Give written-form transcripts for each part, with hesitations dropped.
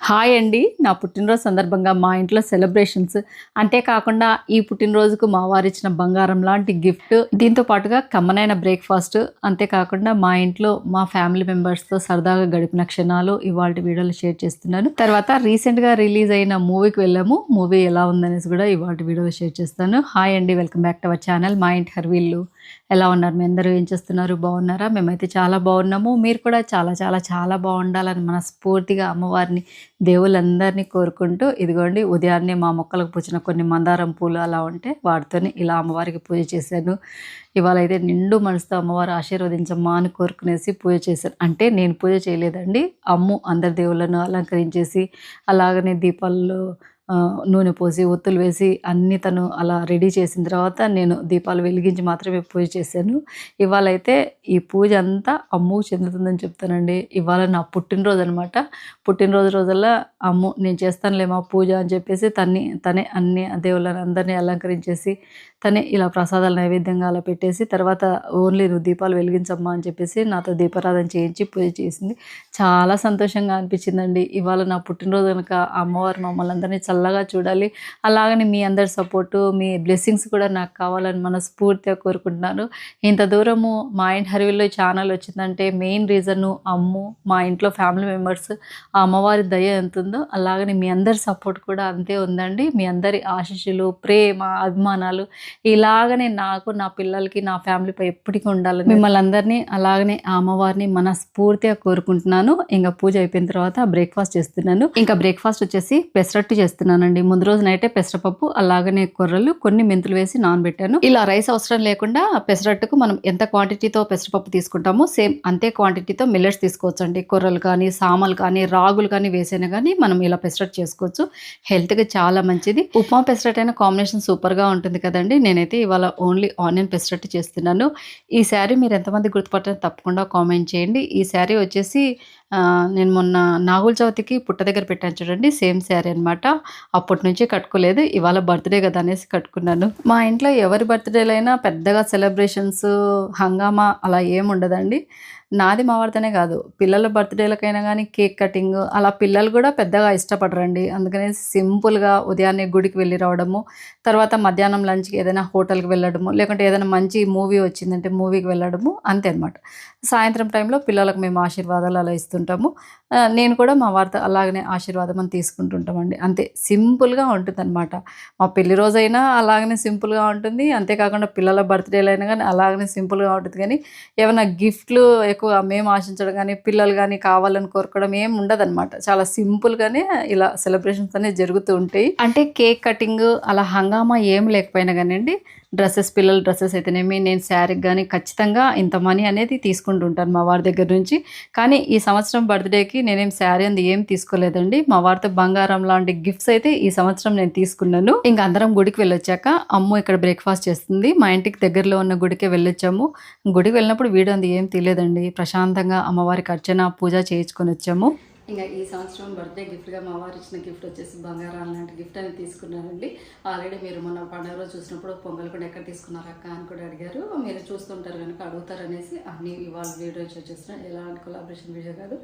Hi అండి. నా పుట్టినరోజు సందర్భంగా మా ఇంట్లో సెలబ్రేషన్స్. అంతేకాకుండా ఈ పుట్టినరోజుకు మా వారిచ్చిన బంగారం లాంటి గిఫ్ట్, దీంతో పాటుగా కమ్మనైన బ్రేక్‌ఫాస్ట్, అంతేకాకుండా మా ఇంట్లో మా ఫ్యామిలీ మెంబర్స్‌తో సరదాగా గడిపిన క్షణాలు ఇవాల్టి వీడియోలో షేర్ చేస్తున్నాను. తర్వాత రీసెంట్‌గా రిలీజ్ అయిన మూవీకి వెళ్ళాము. మూవీ ఎలా ఉందనేసి కూడా ఇవాల్టి వీడియోలో షేర్ చేస్తాను. హాయ్ అండి. Welcome back to our channel మా ఇంటి హర్విల్లు. ఎలా ఉన్నారు? మీ అందరూ ఏం చేస్తున్నారు? బాగున్నారా? మేమైతే చాలా బాగున్నాము. మీరు కూడా చాలా చాలా చాలా బాగుండాలని మనస్ఫూర్తిగా అమ్మవారిని, దేవుళ్ళందరినీ కోరుకుంటూ, ఇదిగోండి ఉదయాన్నే మా మొక్కలకు పూసిన కొన్ని మందారం పూలు అలా ఉంటే వాటితోని ఇలా అమ్మవారికి పూజ చేశాను. ఇవాళ అయితే నిండు మనసుతో అమ్మవారు ఆశీర్వదించమ్మా అని కోరుకునేసి పూజ చేశాను. అంటే నేను పూజ చేయలేదండి, అమ్ము అందరి దేవుళ్ళను అలంకరించేసి అలాగనే దీపాల్లో నూనె పోసి ఒత్తులు వేసి అన్నీ తను అలా రెడీ చేసిన తర్వాత నేను దీపాలు వెలిగించి మాత్రమే పూజ చేశాను. ఇవాళ అయితే ఈ పూజ అంతా అమ్ముకు చెందుతుందని చెప్తానండి. ఇవాళ నా పుట్టినరోజు అనమాట. పుట్టినరోజు రోజల్లా అమ్ము నేను చేస్తానులేమా పూజ అని చెప్పేసి తనే అన్ని దేవుళ్ళని అందరినీ అలంకరించేసి తనే ఇలా ప్రసాదాలు నైవేద్యంగా అలా పెట్టేసి తర్వాత ఓన్లీ నువ్వు దీపాలు వెలిగించమ్మా అని చెప్పేసి నాతో దీపారాధన చేయించి పూజ చేసింది. చాలా సంతోషంగా అనిపించిందండి. ఇవాళ నా పుట్టినరోజు కనుక అమ్మవారు మమ్మల్ని అందరినీ చల్లగా చూడాలి, అలాగని మీ అందరి సపోర్టు, మీ బ్లెస్సింగ్స్ కూడా నాకు కావాలని మనస్ఫూర్తిగా కోరుకుంటున్నాను. ఇంత దూరము మా ఇంటి హర్విల్లో ఛానల్ వచ్చిందంటే మెయిన్ రీజను అమ్ము, మా ఇంట్లో ఫ్యామిలీ మెంబర్స్, ఆ అమ్మవారి దయ ఎంత ఉందో అలాగని మీ అందరి సపోర్ట్ కూడా అంతే ఉందండి. మీ అందరి ఆశీస్సులు, ప్రేమ, అభిమానాలు ఇలాగనే నాకు, నా పిల్లలకి, నా ఫ్యామిలీపై ఎప్పటికీ ఉండాలని మిమ్మల్ని అందరినీ అలాగనే ఆ అమ్మవారిని మనస్ఫూర్తిగా కోరుకుంటున్నాను. ఇంకా పూజ అయిపోయిన తర్వాత బ్రేక్ఫాస్ట్ చేస్తున్నాను. ఇంకా బ్రేక్ఫాస్ట్ వచ్చేసి పెసరట్టు చేస్తున్నానండి. ముందు రోజు నైటే పెసరపప్పు అలాగనే కొర్రలు కొన్ని మెంతులు వేసి నానబెట్టాను. ఇలా రైస్ అవసరం లేకుండా పెసరట్టుకు మనం ఎంత క్వాంటిటీతో పెసరపప్పు తీసుకుంటామో సేమ్ అంతే క్వాంటిటీతో మిల్లెట్స్ తీసుకోవచ్చు అండి. కొర్రలు కానీ, సామలు కానీ, రాగులు కానీ వేసైనా కానీ మనం ఇలా పెసరట్టు చేసుకోవచ్చు. హెల్త్కి చాలా మంచిది. ఉప్మా పెసరట్టు అయినా కాంబినేషన్ సూపర్గా ఉంటుంది కదండి. నేనైతే ఇవాళ ఓన్లీ ఆనియన్ పెసరట్టు చేస్తున్నాను. ఈ శారీ మీరు ఎంతమంది గుర్తుపట్టారో తప్పకుండా కామెంట్ చేయండి. ఈ శారీ వచ్చేసి నేను మొన్న నాగుల చవితికి పుట్ట దగ్గర పెట్టాను చూడండి, సేమ్ శారీ అనమాట. అప్పటి నుంచి కట్టుకోలేదు, ఇవాళ బర్త్డే కదా అనేసి కట్టుకున్నాను. మా ఇంట్లో ఎవరి బర్త్డేలైనా పెద్దగా సెలబ్రేషన్స్, హంగామా అలా ఏముండదండి. నాది మా వారితోనే కాదు, పిల్లల బర్త్డేలకైనా కానీ కేక్ కటింగ్ అలా పిల్లలు కూడా పెద్దగా ఇష్టపడరండి. అందుకనే సింపుల్గా ఉదయాన్నే గుడికి వెళ్ళి రావడము, తర్వాత మధ్యాహ్నం లంచ్కి ఏదైనా హోటల్కి వెళ్ళడము, లేకుంటే ఏదైనా మంచి మూవీ వచ్చిందంటే మూవీకి వెళ్ళడము, అంతే అనమాట. సాయంత్రం టైంలో పిల్లలకు మేము ఆశీర్వాదాలు అలా ఇస్తుంటాము. నేను కూడా మా వారితో అలాగనే ఆశీర్వాదం అని తీసుకుంటుంటామండి. అంతే సింపుల్గా ఉంటుంది అనమాట. మా పెళ్లి రోజైనా అలాగనే సింపుల్గా ఉంటుంది, అంతేకాకుండా పిల్లల బర్త్డేలు అయినా కానీ అలాగనే సింపుల్గా ఉంటుంది. కానీ ఏమైనా గిఫ్ట్లు ఎక్కువ మేము ఆశించడం కానీ, పిల్లలు కానీ కావాలని కోరుకోవడం ఏం ఉండదన్నమాట. చాలా సింపుల్గానే ఇలా సెలబ్రేషన్స్ అనేవి జరుగుతూ ఉంటాయి. అంటే కేక్ కటింగ్ అలా హంగామా ఏం లేకపోయినా కానివ్వండి, డ్రెస్సెస్, పిల్లల డ్రెస్సెస్ అయితేనేమి, నేను శారీకి కానీ ఖచ్చితంగా ఇంత మనీ అనేది తీసుకుంటుంటాను మా వారి దగ్గర నుంచి. కానీ ఈ సంవత్సరం బర్త్డేకి నేనేం శారీ అంది ఏం తీసుకోలేదండి. మా వారితో బంగారం లాంటి గిఫ్ట్స్ అయితే ఈ సంవత్సరం నేను తీసుకున్నాను. ఇంకా అందరం గుడికి వెళ్ళొచ్చాక అమ్ము ఇక్కడ బ్రేక్ఫాస్ట్ చేస్తుంది. మా ఇంటికి దగ్గరలో ఉన్న గుడికే వెళ్ళొచ్చాము. గుడికి వెళ్ళినప్పుడు వీడియో అంది ఏం తీయలేదండి, ప్రశాంతంగా అమ్మవారికి అర్చన, పూజ చేయించుకొని వచ్చాము. ఇంకా ఈ సంవత్సరం బర్త్డే గిఫ్ట్గా మా వారు ఇచ్చిన గిఫ్ట్ వచ్చేసి బంగారం లాంటి గిఫ్ట్ అని తీసుకున్నానండి. ఆల్రెడీ మీరు మొన్న పండుగ రోజు చూసినప్పుడు పొంగల్ కూడా ఎక్కడ తీసుకున్నారు అక్క అని కూడా అడిగారు. మీరు చూస్తుంటారు కనుక అడుగుతారనేసి అన్ని ఇవాళ వీడియో వచ్చేస్తున్నాను. ఎలాంటి కొలాబరేషన్ వీడియో కాదు,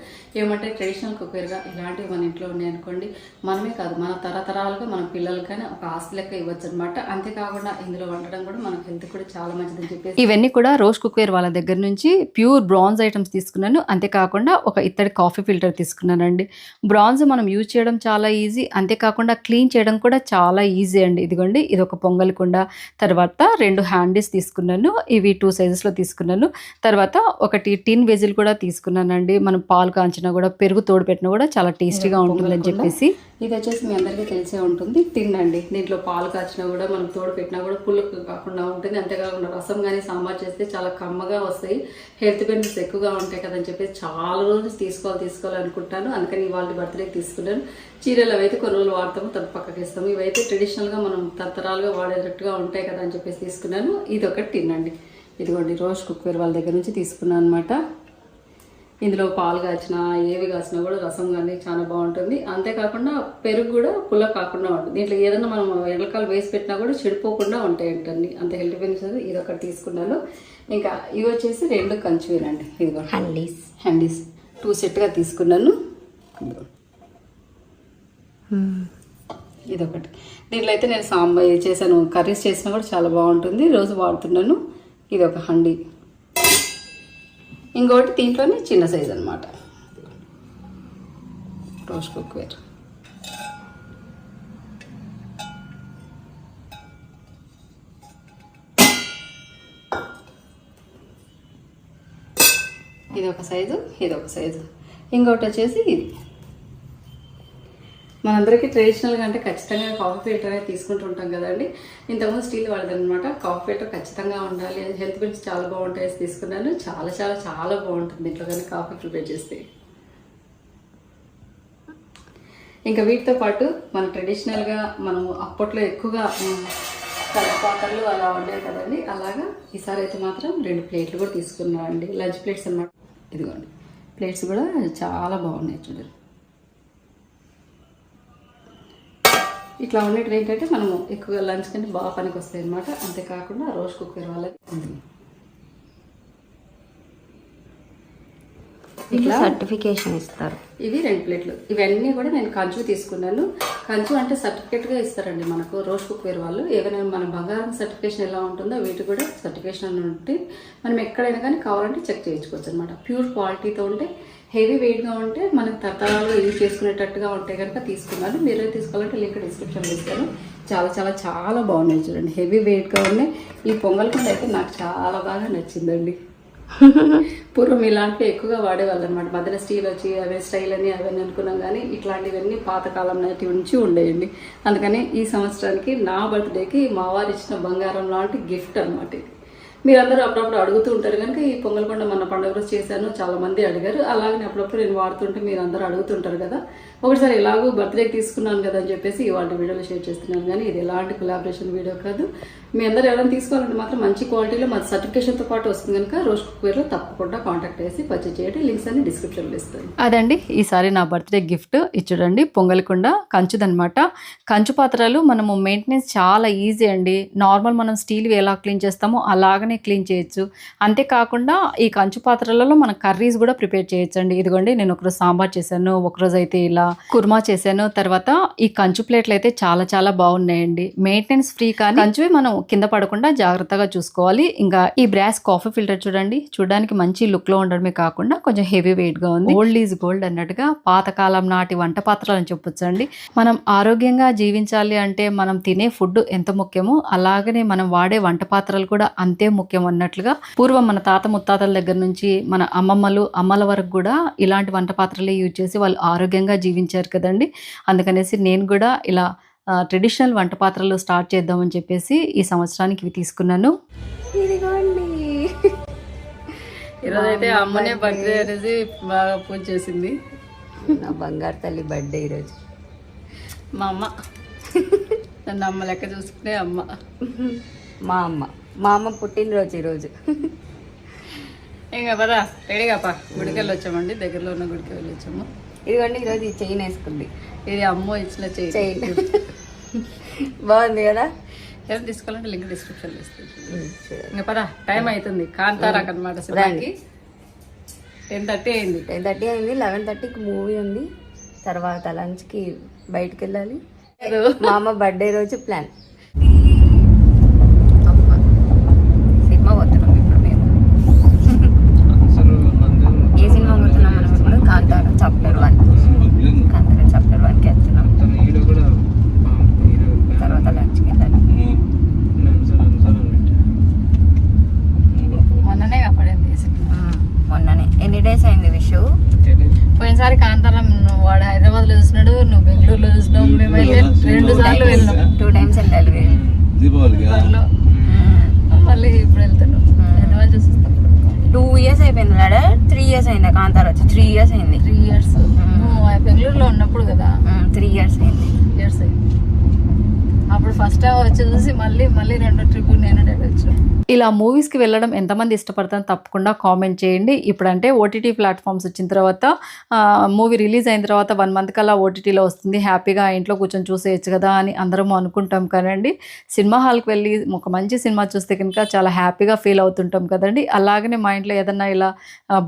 ఏమంటే ట్రెడిషనల్ కుక్కర్గా ఇలాంటివి మన ఇంట్లో ఉన్నాయనుకోండి, మనమే కాదు మన తరతరాలుగా మన పిల్లలకైనా ఒక ఆస్తి లెక్క ఇవ్వచ్చు అనమాట. అంతేకాకుండా ఇందులో వండడం కూడా మన హెల్త్ కూడా చాలా మంచిదని చెప్పేసి ఇవన్నీ కూడా రోజ్ కుక్వేర్ వాళ్ళ దగ్గర నుంచి ప్యూర్ బ్రాంజ్ ఐటమ్స్ తీసుకున్నాను. అంతేకాకుండా ఒక ఇత్తడి కాఫీ ఫిల్టర్ తీసుకున్నాను అండి. బ్రాంజ్ మనం యూజ్ చేయడం చాలా ఈజీ, అంతేకాకుండా క్లీన్ చేయడం కూడా చాలా ఈజీ అండి. ఇదిగోండి, ఇది ఒక పొంగల్ కుండ, తర్వాత 2 హ్యాండీస్ తీసుకున్నాను, ఇవి 2 సైజెస్లో తీసుకున్నాను. తర్వాత ఒకటి టిన్ వెజిల్ కూడా తీసుకున్నానండి. మనం పాలు కాంచినా కూడా, పెరుగు తోడు పెట్టినా కూడా చాలా టేస్టీగా ఉంటుందని చెప్పేసి. ఇది వచ్చేసి మీ అందరికీ తెలిసే ఉంటుంది, టిన్ అండి. దీంట్లో పాలు కాచినా కూడా, మనం తోడు పెట్టినా కూడా పులుపు కాకుండా ఉంటుంది. అంతేకాకుండా రసం కానీ సాంబార్ చేస్తే చాలా కమ్మగా వస్తాయి, హెల్త్ బెనిఫిట్స్ ఎక్కువగా ఉంటాయి కదని చెప్పేసి చాలా రోజులు తీసుకోవాలనుకుంటాను. అందుకని ఇవాళ బర్త్డేకి తీసుకున్నాను. చీరలు అవైతే కొన్ని రోజులు వాడతాము, తర్వాత పక్కకి ఇస్తాము. ఇవైతే ట్రెడిషనల్గా మనం తరతరాలుగా వాడేటట్టుగా ఉంటాయి కదా అని చెప్పేసి తీసుకున్నాను. ఇది ఒకటి తినండి. ఇదిగోండి రోజ్ కుక్వేర్ వాళ్ళ దగ్గర నుంచి తీసుకున్నాను అనమాట. ఇందులో పాలు కాచినా ఏవి కాచినా కూడా రసం కానీ చాలా బాగుంటుంది. అంతేకాకుండా పెరుగు కూడా పుల్ల కాకుండా ఉంటుంది. దీంట్లో ఏదైనా మనం ఎండకాలు వేసి పెట్టినా కూడా చెడిపోకుండా ఉంటాయి అంటండి, అంత హెల్త్ బెనిఫిట్స్. ఇది ఒకటి తీసుకున్నాను. ఇంకా ఇవి వచ్చేసి 2 కంచువేనండి. ఇదిగో హ్యాండీస్ 2 సెట్గా తీసుకున్నాను. ఇదొకటి. దీంట్లో అయితే నేను సాంబార్ చేశాను, కర్రీస్ చేసినా కూడా చాలా బాగుంటుంది, రోజు వాడుతున్నాను. ఇది ఒక హండీ. ఇంకోటి దీంట్లోనే చిన్న సైజ్ అనమాట, రోజ్ కుక్వేర్. ఇది ఒక సైజు, ఇది ఒక సైజు. ఇంకోటి వచ్చేసి ఇది మనందరికీ ట్రెడిషనల్గా అంటే ఖచ్చితంగా కాఫీ ఫిల్టర్ అనేది తీసుకుంటూ ఉంటాం కదండి. ఇంతకుముందు స్టీల్ వాడదనమాట. కాఫీ ఫిల్టర్ ఖచ్చితంగా ఉండాలి, అది హెల్త్ గురించి చాలా బాగుంటాయి తీసుకున్నాను. చాలా చాలా చాలా బాగుంటుంది ఇంట్లో కానీ కాఫీ ప్రిపేర్ చేస్తే. ఇంకా వీటితో పాటు మన ట్రెడిషనల్గా మనం అప్పట్లో ఎక్కువగా పాత్రలు అలా ఉండేవి కదండి, అలాగా ఈసారి అయితే మాత్రం 2 ప్లేట్లు కూడా తీసుకున్నాం అండి, లంచ్ ప్లేట్స్ అన్నమాట. ఇదిగోండి ప్లేట్స్ కూడా చాలా బాగున్నాయి చూడండి. ఇట్లా ఉండేటివి ఏంటంటే మనము ఎక్కువగా లంచ్ కంటే బాగా పనికి వస్తాయి అన్నమాట. అంతేకాకుండా రోజ్ కుక్కర్ వాళ్ళకి ఇట్లా సర్టిఫికేషన్ ఇస్తారు. ఇవి 2 ప్లేట్లు. ఇవన్నీ కూడా నేను కంచు తీసుకున్నాను. కంచు అంటే సర్టిఫికేట్గా ఇస్తారండి మనకు రోజ్ కుక్వేర్ వాళ్ళు. ఏదైనా మన బంగారం సర్టిఫికేషన్ ఎలా ఉంటుందో వీటి కూడా సర్టిఫికేషన్ అని ఉంటే మనం ఎక్కడైనా కానీ కావాలంటే చెక్ చేయించుకోవచ్చు అనమాట. ప్యూర్ క్వాలిటీతో ఉంటే, హెవీ వెయిట్గా ఉంటే మనకు తరతరాలుగా యూజ్ చేసుకునేటట్టుగా ఉంటే కనుక తీసుకున్నాను. మీరే తీసుకోవాలంటే లింక్ డిస్క్రిప్షన్లో ఇస్తాను. చాలా చాలా చాలా బాగున్నాయి చూడండి, హెవీ వెయిట్గా ఉన్నాయి. ఈ పొంగల్ కుండ అయితే నాకు చాలా బాగా నచ్చిందండి. పూర్వం ఇలాంటివి ఎక్కువగా వాడేవాళ్ళు అనమాట. మధ్యలో స్టీల్ వచ్చి అవే స్టైల్ అని అవన్నీ అనుకున్నాం, కానీ ఇట్లాంటివన్నీ పాతకాలం నాటి నుంచి ఉండేయండి. అందుకని ఈ సంవత్సరానికి నా బర్త్డేకి మా వారు ఇచ్చిన బంగారం లాంటి గిఫ్ట్ అనమాట ఇది. మీరందరూ అప్పుడప్పుడు అడుగుతూ ఉంటారు కనుక ఈ పొంగల్ కొండ మన పండుగ రోజు చేశాను, చాలా మంది అడిగారు. అలాగనే అప్పుడప్పుడు నేను వాడుతుంటే మీరు అందరూ అడుగుతుంటారు కదా. ఒకసారి ఎలాగో బర్త్డేకి తీసుకున్నాను కదా అని చెప్పేసి ఇవాళ వీడియోలో షేర్ చేస్తున్నాను. కానీ ఇది ఎలాంటి కొలాబరేషన్ వీడియో కాదు. మీ అందరూ ఎవరైనా తీసుకోవాలంటే మాత్రం మంచి క్వాలిటీలో మన సర్టిఫికేషన్తో పాటు వస్తుంది కనుక రోజ్ కుక్వేర్లో తప్పకుండా కాంటాక్ట్ చేసి పర్చేజ్ చేయండి. లింక్స్ అన్ని డిస్క్రిప్షన్లో ఇస్తాను. అదండి ఈసారి నా బర్త్డే గిఫ్ట్. ఇది చూడండి పొంగల్ కుండ కంచుదనమాట. కంచు పాత్రలు మనము మెయింటెనెన్స్ చాలా ఈజీ అండి. నార్మల్ మనం స్టీల్వి ఎలా క్లీన్ చేస్తామో అలాగనే క్లీన్ చేయొచ్చు. అంతేకాకుండా ఈ కంచు పాత్రలలో మనం కర్రీస్ కూడా ప్రిపేర్ చేయొచ్చు అండి. ఇదిగోండి నేను ఒకరోజు సాంబార్ చేశాను, ఒకరోజు అయితే ఇలా కుర్మా చేశాను. తర్వాత ఈ కంచు ప్లేట్లు అయితే చాలా చాలా బాగున్నాయండి. మెయింటెనెన్స్ ఫ్రీ, కానీ కంచువి మనం కింద పడకుండా జాగ్రత్తగా చూసుకోవాలి. ఇంకా ఈ బ్రాస్ కాఫీ ఫిల్టర్ చూడండి, చూడడానికి మంచి లుక్ లో ఉండడమే కాకుండా కొంచెం హెవీ వెయిట్ గా ఉంది. ఓల్డ్ ఈజ్ గోల్డ్ అన్నట్టుగా పాతకాలం నాటి వంట పాత్రలు అని చెప్పొచ్చు అండి. మనం ఆరోగ్యంగా జీవించాలి అంటే మనం తినే ఫుడ్ ఎంత ముఖ్యమో అలాగనే మనం వాడే వంట పాత్రలు కూడా అంతే ముఖ్యం అన్నట్లుగా పూర్వం మన తాత ముత్తాతల దగ్గర నుంచి మన అమ్మల వరకు కూడా ఇలాంటి వంట పాత్రలే యూజ్ చేసి వాళ్ళు ఆరోగ్యంగా జీవించారు కదండి. అందుకనేసి నేను కూడా ఇలా ట్రెడిషనల్ వంట పాత్రలు స్టార్ట్ చేద్దామని చెప్పేసి ఈ సంవత్సరానికి ఇవి తీసుకున్నాను. ఇదిగోండి ఈరోజైతే అమ్మనే బర్త్డే అనేది బాగా పూజ చేసింది. నా బంగారు తల్లి బర్త్డే ఈరోజు. మా అమ్మ నన్ను అమ్మ లెక్క చూసుకునే అమ్మ. మా అమ్మ పుట్టినరోజు ఈరోజు. ఇంకా పదా రెడీగా పా గుడికి వెళ్ళి వచ్చామండి, దగ్గరలో ఉన్న గుడికి వెళ్ళి వచ్చాము. ఇదిగోండి ఈరోజు ఈ చైన్ వేసుకుంది. ఇది అమ్మ ఇచ్చిన చైన్ బాగుంది కదా. ఎవరు తీసుకోవాలంటే లింక్ డిస్క్రిప్షన్లో ఇస్తాను. ఇంకా పదా టైం అవుతుంది. కాంతారాక్ అనమాట. సినిమాకి 10:30 అయింది. 10:30 అయింది. 11:30కి మూవీ ఉంది. తర్వాత లంచ్కి బయటకు వెళ్ళాలి. మా అమ్మ బర్త్డే రోజు ప్లాన్. సినిమా పోతున్నాం ఇప్పుడు మేము. ఏ సినిమా పోతున్నాం మనం ఇప్పుడు? కాంతారా చాప్టర్ 1. కాంతారా చాప్టర్ 1కి వెళ్తున్నాం. తర్వాత లంచ్కి వెళ్ళాలి. మొన్ననే కాపాడింది మొన్ననే. ఎన్ని డేస్ అయింది విషు? పోయినసారి కాంతారం వాడు హైదరాబాద్ లో చూసినాడు, నువ్వు బెంగళూరులో చూసినావు. మేమైతే 2 సార్లు వెళ్ళినాం. 2 times వెళ్ళాలి. మళ్ళీ ఇప్పుడు వెళ్తాను. హైదరాబాద్ చూసిస్తాం. 2 years అయిపోయింది మేడ. 3 years అయింది కాంతారా వచ్చి. 3 years అయింది. 3 years నువ్వు బెంగళూరులో ఉన్నప్పుడు కదా. 3 years అయింది. 3 years అయింది. అప్పుడు ఫస్ట్ టైం వచ్చి చూసి మళ్ళీ రెండో ట్రిప్ నేను డాడీ వచ్చాం. ఇలా మూవీస్కి వెళ్ళడం ఎంతమంది ఇష్టపడతారో తప్పకుండా కామెంట్ చేయండి. ఇప్పుడంటే ఓటీటీ ప్లాట్ఫామ్స్ వచ్చిన తర్వాత మూవీ రిలీజ్ అయిన తర్వాత 1 మంత్ కల్లా ఓటీటీలో వస్తుంది, హ్యాపీగా ఇంట్లో కూర్చొని చూసేయచ్చు కదా అని అందరం అనుకుంటాం కదండి. సినిమా హాల్కి వెళ్ళి ఒక మంచి సినిమా చూస్తే కనుక చాలా హ్యాపీగా ఫీల్ అవుతుంటాం కదండి. అలాగనే మా ఇంట్లో ఏదన్నా ఇలా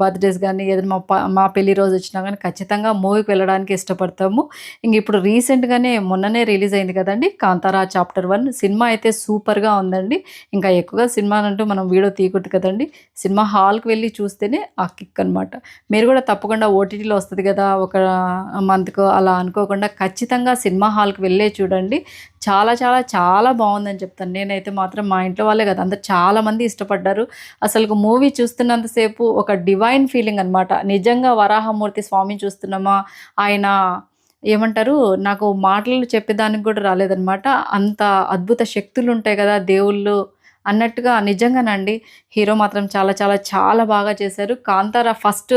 బర్త్డేస్ కానీ ఏదైనా మా పెళ్లి రోజు వచ్చినా కానీ ఖచ్చితంగా మూవీకి వెళ్ళడానికి ఇష్టపడతాము. ఇంక ఇప్పుడు రీసెంట్గానే మొన్ననే రిలీజ్ అయింది కదండి కాంతారా చాప్టర్ 1 సినిమా అయితే సూపర్గా ఉందండి. ఇంకా ఎక్కువగా సినిమా అంటూ మనం వీడియో తీయకూడదు కదండి, సినిమా హాల్కి వెళ్ళి చూస్తేనే ఆ కిక్ అనమాట. మీరు కూడా తప్పకుండా ఓటీటీలో వస్తుంది కదా ఒక మంత్కు అలా అనుకోకుండా ఖచ్చితంగా సినిమా హాల్కి వెళ్ళే చూడండి. చాలా చాలా చాలా బాగుందని చెప్తాను. నేనైతే మాత్రం మా ఇంట్లో వాళ్ళే కదా అందరు చాలామంది ఇష్టపడ్డారు. అసలు మూవీ చూస్తున్నంతసేపు ఒక డివైన్ ఫీలింగ్ అనమాట. నిజంగా వరాహమూర్తి స్వామిని చూస్తున్నామా, ఆయన ఏమంటారు నాకు మాటలు చెప్పేదానికి కూడా రాలేదనమాట. అంత అద్భుత శక్తులు ఉంటాయి కదా దేవుళ్ళు అన్నట్టుగా నిజంగానండి. హీరో మాత్రం చాలా చాలా చాలా బాగా చేశారు. కాంతారా ఫస్ట్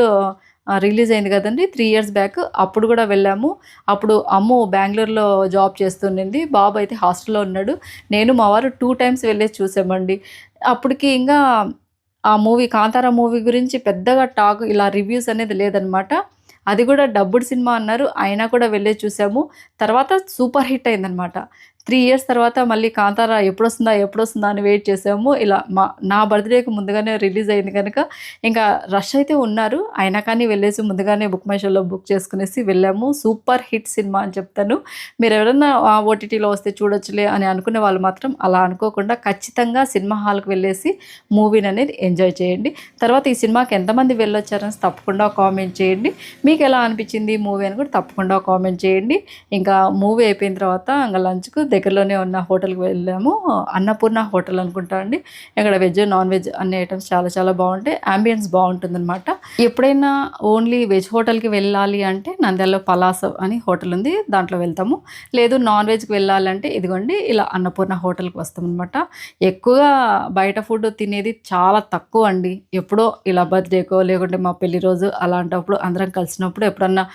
రిలీజ్ అయింది కదండి 3 years బ్యాక్, అప్పుడు కూడా వెళ్ళాము. అప్పుడు అమ్ము బెంగళూరులో జాబ్ చేస్తుండింది, బాబు అయితే హాస్టల్లో ఉన్నాడు. నేను మా వారు 2 times వెళ్ళేసి చూసామండి. అప్పటికి ఇంకా ఆ మూవీ కాంతారా మూవీ గురించి పెద్దగా టాక్ ఇలా రివ్యూస్ అనేది లేదనమాట. అది కూడా డబ్బుడ్ సినిమా అన్నారు, అయినా కూడా వెళ్ళే చూసాము. తర్వాత సూపర్ హిట్ అయిందనమాట. 3 years తర్వాత మళ్ళీ కాంతారా ఎప్పుడొస్తుందా అని వెయిట్ చేసాము. ఇలా నా బర్త్డేకి ముందుగానే రిలీజ్ అయింది కనుక ఇంకా రష్ అయితే ఉన్నారు, అయినా కానీ వెళ్ళేసి ముందుగానే బుక్ మై షోలో బుక్ చేసుకునేసి వెళ్ళాము. సూపర్ హిట్ సినిమా అని చెప్తాను. మీరు ఎవరైనా ఓటీటీలో వస్తే చూడొచ్చులే అని అనుకునే వాళ్ళు మాత్రం అలా అనుకోకుండా ఖచ్చితంగా సినిమా హాల్కి వెళ్ళేసి మూవీని అనేది ఎంజాయ్ చేయండి. తర్వాత ఈ సినిమాకి ఎంతమంది వెళ్ళొచ్చారని తప్పకుండా కామెంట్ చేయండి. మీకు ఎలా అనిపించింది మూవీ అని కూడా తప్పకుండా కామెంట్ చేయండి. ఇంకా మూవీ అయిపోయిన తర్వాత ఇంకా లంచ్కు దగ్గరలోనే ఉన్న హోటల్కి వెళ్ళాము. అన్నపూర్ణ హోటల్ అనుకుంటా అండి. ఇక్కడ వెజ్ నాన్ వెజ్ అన్ని ఐటమ్స్ చాలా చాలా బాగుంటాయి, అంబియన్స్ బాగుంటుందన్నమాట. ఎప్పుడైనా ఓన్లీ వెజ్ హోటల్కి వెళ్ళాలి అంటే నంద్యాలలో పలాసవ్ అని హోటల్ ఉంది, దాంట్లో వెళ్తాము. లేదు నాన్ వెజ్కి వెళ్ళాలంటే ఇదిగోండి ఇలా అన్నపూర్ణ హోటల్కి వస్తామన్నమాట. ఎక్కువగా బయట ఫుడ్ తినేది చాలా తక్కువ అండి. ఎప్పుడో ఇలా బర్త్డేకో లేకుంటే మా పెళ్లి రోజు అలాంటప్పుడు అందరం కలిసినప్పుడు ఎప్పుడన్నా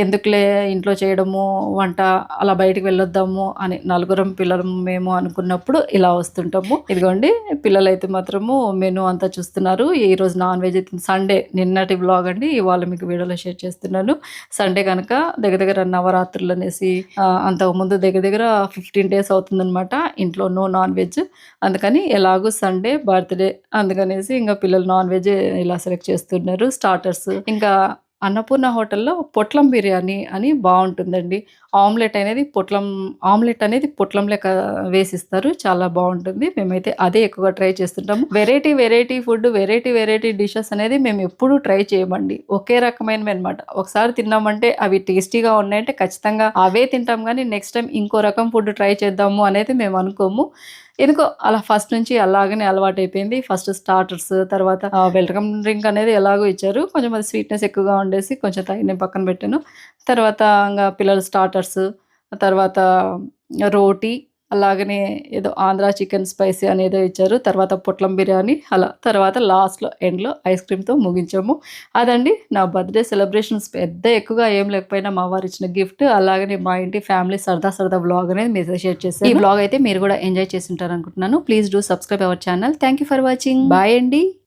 ఎందుకులే ఇంట్లో చేయడము వంట అలా బయటికి వెళ్ళొద్దాము అని నలుగురం పిల్లలు మేము అనుకున్నప్పుడు ఇలా వస్తుంటాము. ఇదిగోండి పిల్లలైతే మాత్రము మెనూ అంతా చూస్తున్నారు. ఈరోజు నాన్ వెజ్ అయితే సండే, నిన్నటి బ్లాగ్ అండి, ఇవాళ మీకు వీడియోలో షేర్ చేస్తున్నాను. సండే కనుక దగ్గర నవరాత్రులు అనేసి అంతకుముందు దగ్గర 15 days అవుతుందన్నమాట ఇంట్లో నో నాన్ వెజ్. అందుకని ఎలాగూ సండే బర్త్డే అందుకనేసి ఇంకా పిల్లలు నాన్ వెజ్ ఇలా సెలెక్ట్ చేస్తున్నారు. స్టార్టర్స్ ఇంకా అన్నపూర్ణ హోటల్లో పొట్లం బిర్యానీ అని బాగుంటుందండి. ఆమ్లెట్ అనేది పొట్లం లెక్క వేసిస్తారు, చాలా బాగుంటుంది. మేమైతే అదే ఎక్కువగా ట్రై చేస్తుంటాము. వెరైటీ ఫుడ్, వెరైటీ డిషెస్ అనేది మేము ఎప్పుడూ ట్రై చేయమండి. ఒకే రకమైనవి అనమాట. ఒకసారి తిన్నామంటే అవి టేస్టీగా ఉన్నాయంటే ఖచ్చితంగా అవే తింటాం, కానీ నెక్స్ట్ టైం ఇంకో రకం ఫుడ్ ట్రై చేద్దాము అనేది మేము అనుకోము. ఎందుకో అలా ఫస్ట్ నుంచి అలాగనే అలవాటు అయిపోయింది. ఫస్ట్ స్టార్టర్స్, తర్వాత వెల్కమ్ డ్రింక్ అనేది ఎలాగో ఇచ్చారు. కొంచెం అది స్వీట్నెస్ ఎక్కువగా ఉండేసి కొంచెం తగిన పక్కన పెట్టాను. తర్వాత ఇంకా పిల్లలు స్టార్టర్స్, తర్వాత రోటీ, అలాగనే ఏదో ఆంధ్రా చికెన్ స్పైసీ అనేదో ఇచ్చారు. తర్వాత పొట్లం బిర్యానీ, అలా తర్వాత లాస్ట్లో ఎండ్లో ఐస్ క్రీమ్తో ముగించాము. అదండి నా బర్త్డే సెలబ్రేషన్స్. పెద్ద ఎక్కువగా ఏం లేకపోయినా మా వారు ఇచ్చిన గిఫ్ట్, అలాగనే మా ఇంటి ఫ్యామిలీ సరదా బ్లాగ్ అనేది మీతో షేర్ చేశాను. ఈ బ్లాగ్ అయితే మీరు కూడా ఎంజాయ్ చేసి ఉంటారు అనుకుంటున్నాను. Please do subscribe our channel. Thank you for watching. Bye అండి.